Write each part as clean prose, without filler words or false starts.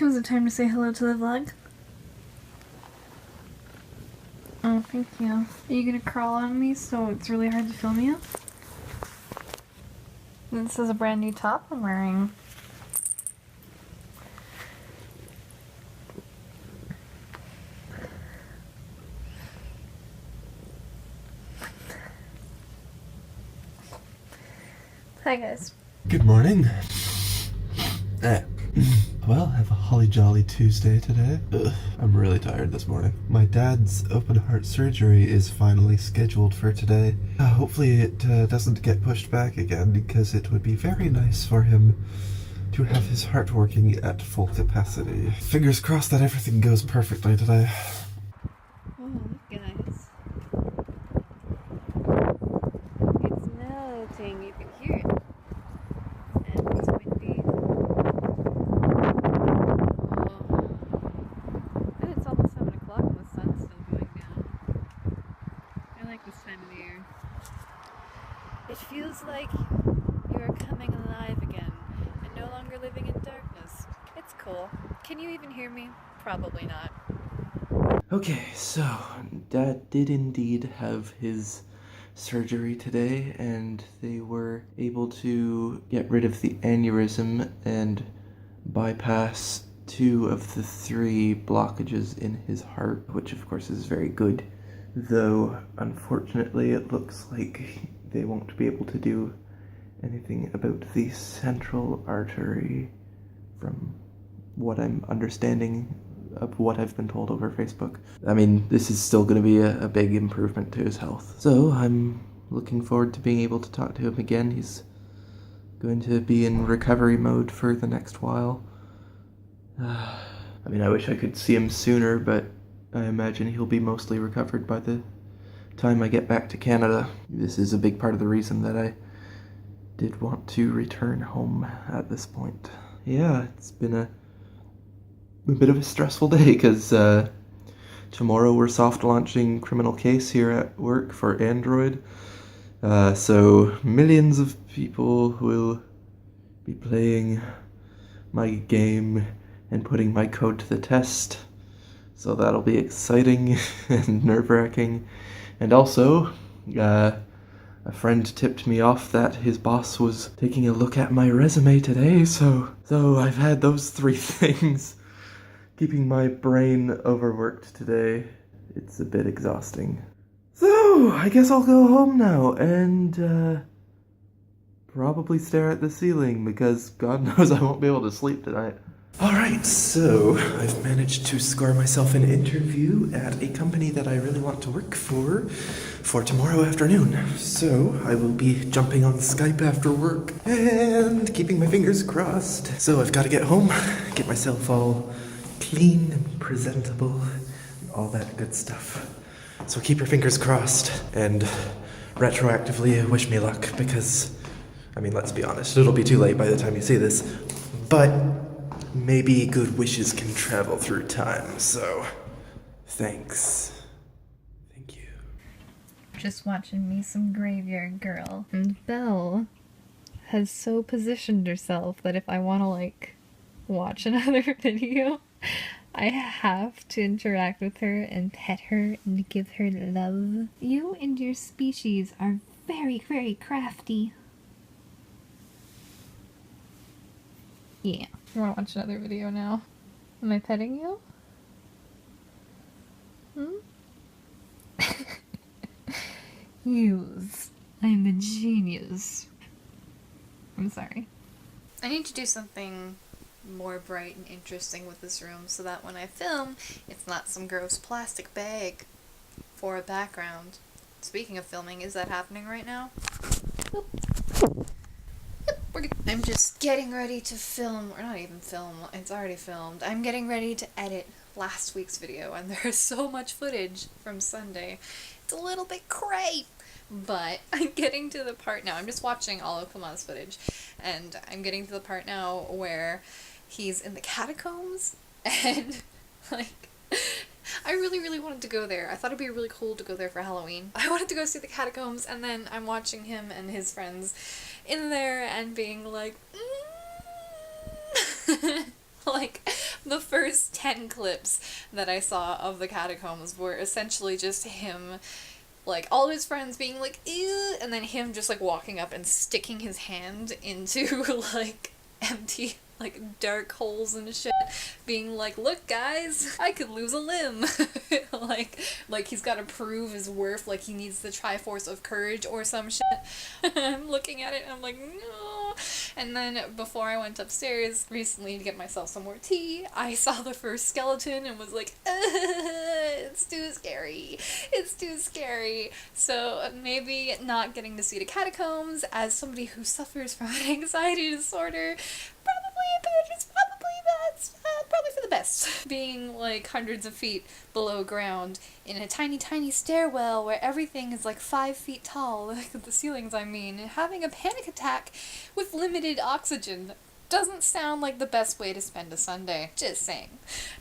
Was it time to say hello to the vlog? Oh, thank you. Are you gonna crawl on me so it's really hard to film you? This is a brand new top I'm wearing. Hi guys. Good morning. Well, have a holly jolly Tuesday today. I'm really tired this morning. My dad's open heart surgery is finally scheduled for today. Hopefully it doesn't get pushed back again, because it would be very nice for him to have his heart working at full capacity. Fingers crossed that everything goes perfectly today. Oh, look guys. It's melting, you can hear it. And it's windy. And it's almost 7 o'clock and the sun's still going down. I like this time of the year. It feels like you are coming alive again and no longer living in darkness. It's cool. Can you even hear me? Probably not. Okay, so Dad did indeed have his surgery today, and they were able to get rid of the aneurysm and bypass 2 of the 3 blockages in his heart, which of course is very good, though unfortunately it looks like they won't be able to do anything about the central artery, from what I'm understanding of what I've been told over Facebook. I mean, this is still going to be a big improvement to his health. So I'm looking forward to being able to talk to him again. He's going to be in recovery mode for the next while. I mean, I wish I could see him sooner, but I imagine he'll be mostly recovered by the time I get back to Canada. This is a big part of the reason that I did want to return home at this point. Yeah, it's been a bit of a stressful day, because tomorrow we're soft launching Criminal Case here at work for Android. So millions of people will be playing my game and putting my code to the test. So that'll be exciting and nerve-wracking. And also, a friend tipped me off that his boss was taking a look at my resume today, so I've had those 3 things keeping my brain overworked today. It's a bit exhausting. So, I guess I'll go home now and probably stare at the ceiling, because God knows I won't be able to sleep tonight. Alright, so I've managed to score myself an interview at a company that I really want to work for tomorrow afternoon. So I will be jumping on Skype after work and keeping my fingers crossed. So I've got to get home, get myself all clean and presentable, and all that good stuff. So keep your fingers crossed and retroactively wish me luck, because, I mean, let's be honest, it'll be too late by the time you see this, but maybe good wishes can travel through time, so thanks. Thank you. Just watching me some Graveyard Girl. And Belle has so positioned herself that if I want to, like, watch another video, I have to interact with her and pet her and give her love. You and your species are very, very crafty. Yeah. You want to watch another video now? Am I petting you? Use. I'm a genius. I'm sorry. I need to do something more bright and interesting with this room so that when I film, it's not some gross plastic bag for a background. Speaking of filming, is that happening right now? Boop. Yep, we're good. I'm just getting ready to film, or not even film, it's already filmed. I'm getting ready to edit last week's video, and there's so much footage from Sunday. It's a little bit cray, but I'm getting to the part now. I'm just watching all of Clément's footage, and I'm getting to the part now where he's in the catacombs, and, like, I really, really wanted to go there. I thought it'd be really cool to go there for Halloween. I wanted to go see the catacombs, and then I'm watching him and his friends in there and being like, like, The first 10 clips that I saw of the catacombs were essentially just him, like, all his friends being like, ew, and then him just, like, walking up and sticking his hand into, like, empty, like, dark holes and shit, being like, look guys, I could lose a limb. like he's gotta prove his worth, like he needs the Triforce of Courage or some shit. I'm looking at it and I'm like, no. And then before I went upstairs recently to get myself some more tea, I saw the first skeleton and was like, it's too scary. It's too scary. So maybe not getting to see the catacombs as somebody who suffers from an anxiety disorder, probably for the best. Being like hundreds of feet below ground in a tiny stairwell where everything is like 5 feet tall, like the ceilings I mean, and having a panic attack with limited oxygen doesn't sound like the best way to spend a Sunday. Just saying.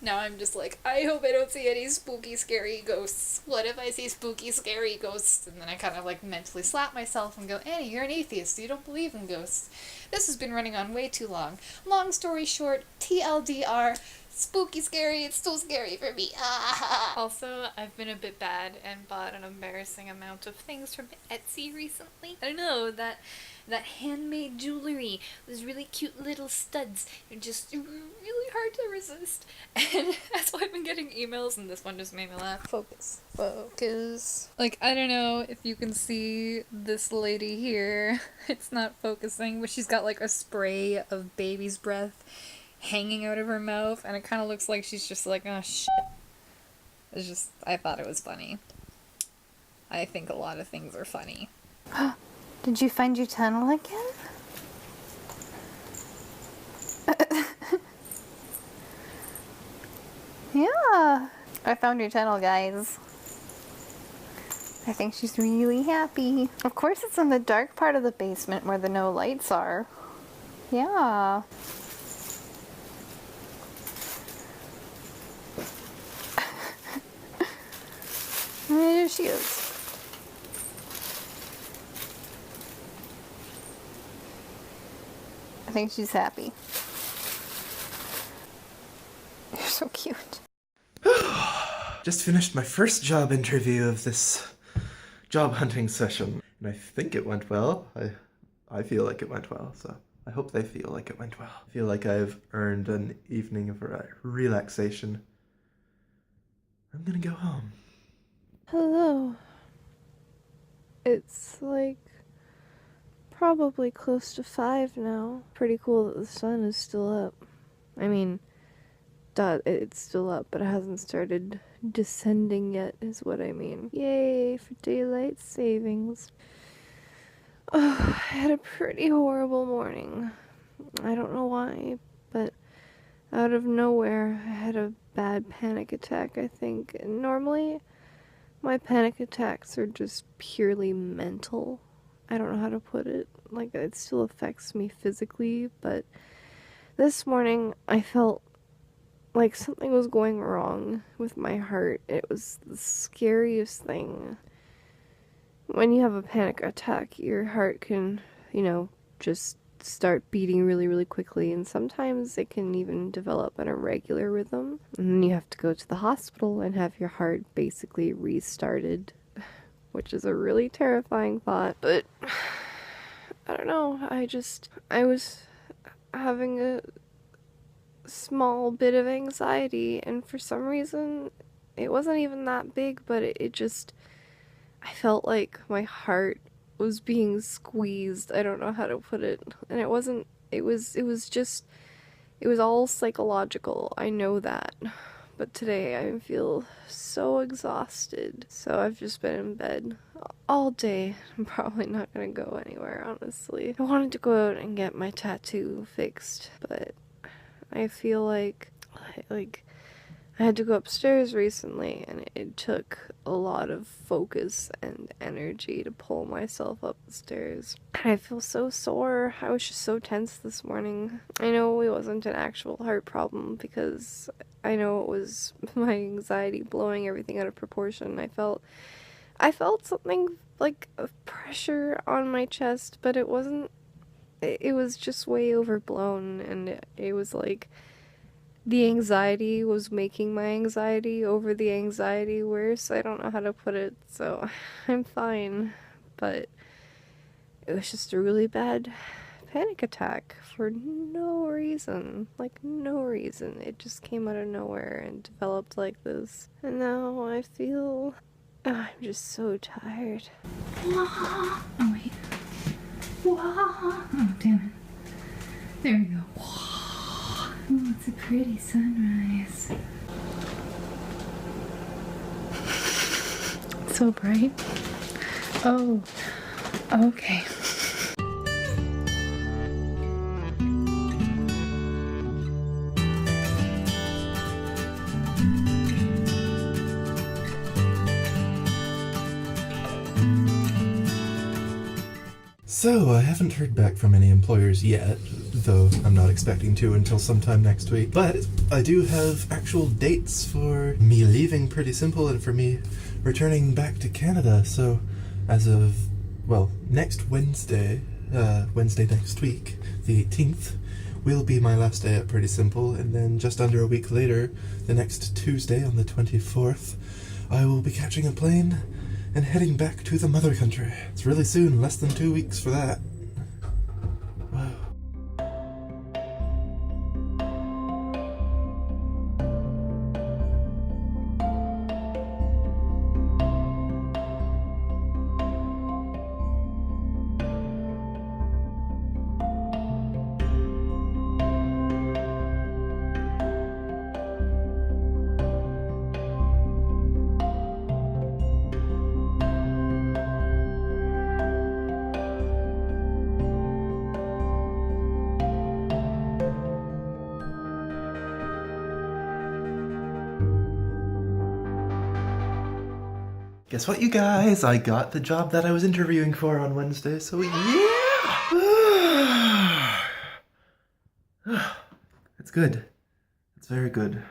Now I'm just like, I hope I don't see any spooky, scary ghosts. What if I see spooky, scary ghosts? And then I kind of like mentally slap myself and go, Annie, you're an atheist, so you don't believe in ghosts. This has been running on way too long. Long story short, TLDR, spooky, scary, it's so scary for me. Also, I've been a bit bad and bought an embarrassing amount of things from Etsy recently. I don't know, that handmade jewelry, those really cute little studs, are just really hard to resist. And that's why I've been getting emails, and this one just made me laugh. Focus. Like, I don't know if you can see this lady here. It's not focusing, but she's got like a spray of baby's breath hanging out of her mouth, and it kind of looks like she's just like, oh shit. It's just, I thought it was funny. I think a lot of things are funny. Did you find your tunnel again? Yeah, I found your tunnel, guys. I think she's really happy. Of course it's in the dark part of the basement where the no lights are. Yeah. There she is. I think she's happy. You're so cute. Just finished my first job interview of this job hunting session, and I think it went well. I feel like it went well, so I hope they feel like it went well. I feel like I've earned an evening of relaxation. I'm gonna go home. Hello. It's like probably close to 5 now. Pretty cool that the sun is still up. I mean, it's still up, but it hasn't started descending yet, is what I mean. Yay for daylight savings. Oh, I had a pretty horrible morning. I don't know why, but out of nowhere, I had a bad panic attack, I think. And normally, my panic attacks are just purely mental. I don't know how to put it. Like, it still affects me physically, but this morning, I felt like something was going wrong with my heart. It was the scariest thing. When you have a panic attack, your heart can, just start beating really, really quickly, and sometimes it can even develop an irregular rhythm. And then you have to go to the hospital and have your heart basically restarted, which is a really terrifying thought. But I don't know, I was having a small bit of anxiety, and for some reason it wasn't even that big, but I felt like my heart was being squeezed. I don't know how to put it. And it was all psychological. I know that. But today I feel so exhausted. So I've just been in bed all day. I'm probably not gonna go anywhere, honestly. I wanted to go out and get my tattoo fixed, but I feel like I had to go upstairs recently, and it took a lot of focus and energy to pull myself up the stairs. And I feel so sore. I was just so tense this morning. I know it wasn't an actual heart problem, because I know it was my anxiety blowing everything out of proportion. I felt something like a pressure on my chest, but it wasn't. It was just way overblown, and it was like the anxiety was making my anxiety over the anxiety worse. I don't know how to put it, so I'm fine. But it was just a really bad panic attack for no reason. Like, no reason. It just came out of nowhere and developed like this. And now I feel... I'm just so tired. Oh, wait. Oh, damn it. There we go. Oh, it's a pretty sunrise. So bright. Oh, okay. So, I haven't heard back from any employers yet, though I'm not expecting to until sometime next week. But I do have actual dates for me leaving Pretty Simple and for me returning back to Canada. So, as of, well, next Wednesday, Wednesday next week, the 18th, will be my last day at Pretty Simple, and then just under a week later, the next Tuesday on the 24th, I will be catching a plane and heading back to the mother country. It's really soon, less than 2 weeks for that. Wow. Guess what, you guys? I got the job that I was interviewing for on Wednesday, so yeah! It's good. It's very good.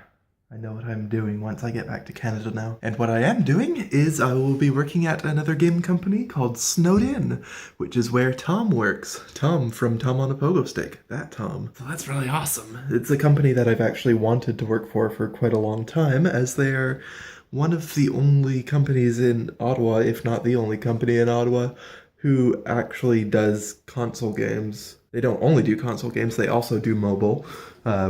I know what I'm doing once I get back to Canada now. And what I am doing is I will be working at another game company called Snowed In, which is where Tom works. Tom from Tom on a Pogo Stick. That Tom. So that's really awesome. It's a company that I've actually wanted to work for quite a long time, as they are one of the only companies in Ottawa, if not the only company in Ottawa, who actually does console games. They don't only do console games, they also do mobile,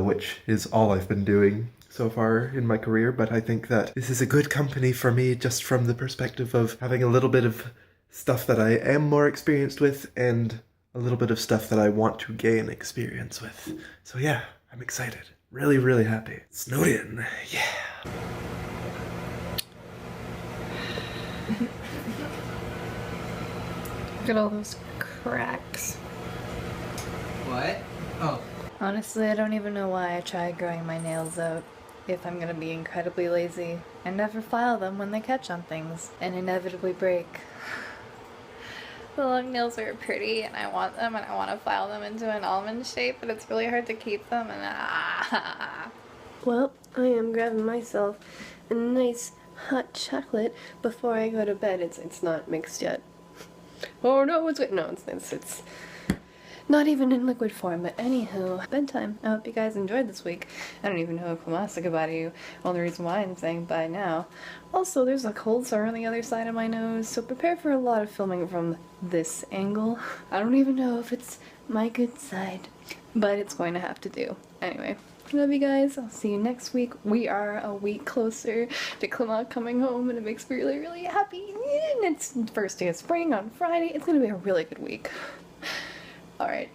which is all I've been doing so far in my career, but I think that this is a good company for me just from the perspective of having a little bit of stuff that I am more experienced with and a little bit of stuff that I want to gain experience with. So yeah, I'm excited. Really, really happy. Snowed In, yeah. Look at all those cracks. What? Oh. Honestly, I don't even know why I tried growing my nails out. If I'm gonna be incredibly lazy and never file them when they catch on things and inevitably break. The long nails are pretty and I want them and I want to file them into an almond shape, but it's really hard to keep them and Well, I am grabbing myself a nice hot chocolate before I go to bed. It's not mixed yet. Oh no, it's not even in liquid form, but anywho, bedtime. I hope you guys enjoyed this week. I don't even know if I'm asked goodbye to you. Well, the reason why I'm saying bye now. Also, there's a cold sore on the other side of my nose, so prepare for a lot of filming from this angle. I don't even know if it's my good side, but it's going to have to do. Anyway, love you guys. I'll see you next week. We are a week closer to Clément coming home, and it makes me really, really happy. And it's first day of spring on Friday. It's going to be a really good week. Alright.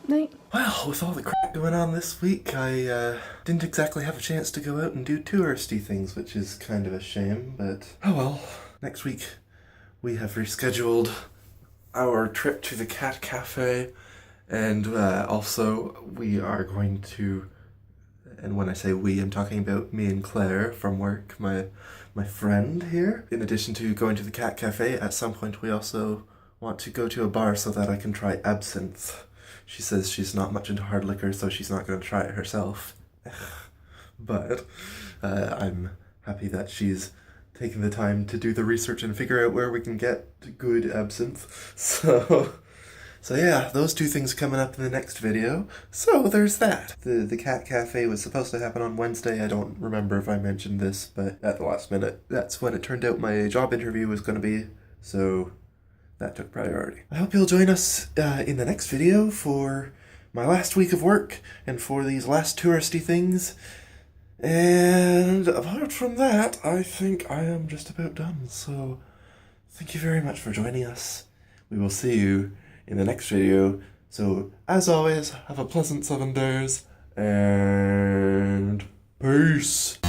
Night. Well, with all the crap going on this week, I didn't exactly have a chance to go out and do touristy things, which is kind of a shame, but oh well. Next week, we have rescheduled our trip to the Cat Cafe, and also we are going to, and when I say we, I'm talking about me and Claire from work, my friend here. In addition to going to the Cat Cafe, at some point we also want to go to a bar so that I can try absinthe. She says she's not much into hard liquor, so she's not going to try it herself. But I'm happy that she's taking the time to do the research and figure out where we can get good absinthe. So So yeah, those two things coming up in the next video. So there's that. The cat cafe was supposed to happen on Wednesday. I don't remember if I mentioned this, but at the last minute, that's when it turned out my job interview was going to be. So that took priority. I hope you'll join us in the next video for my last week of work and for these last touristy things. And apart from that, I think I am just about done. So thank you very much for joining us. We will see you in the next video. So as always, have a pleasant 7 days and peace.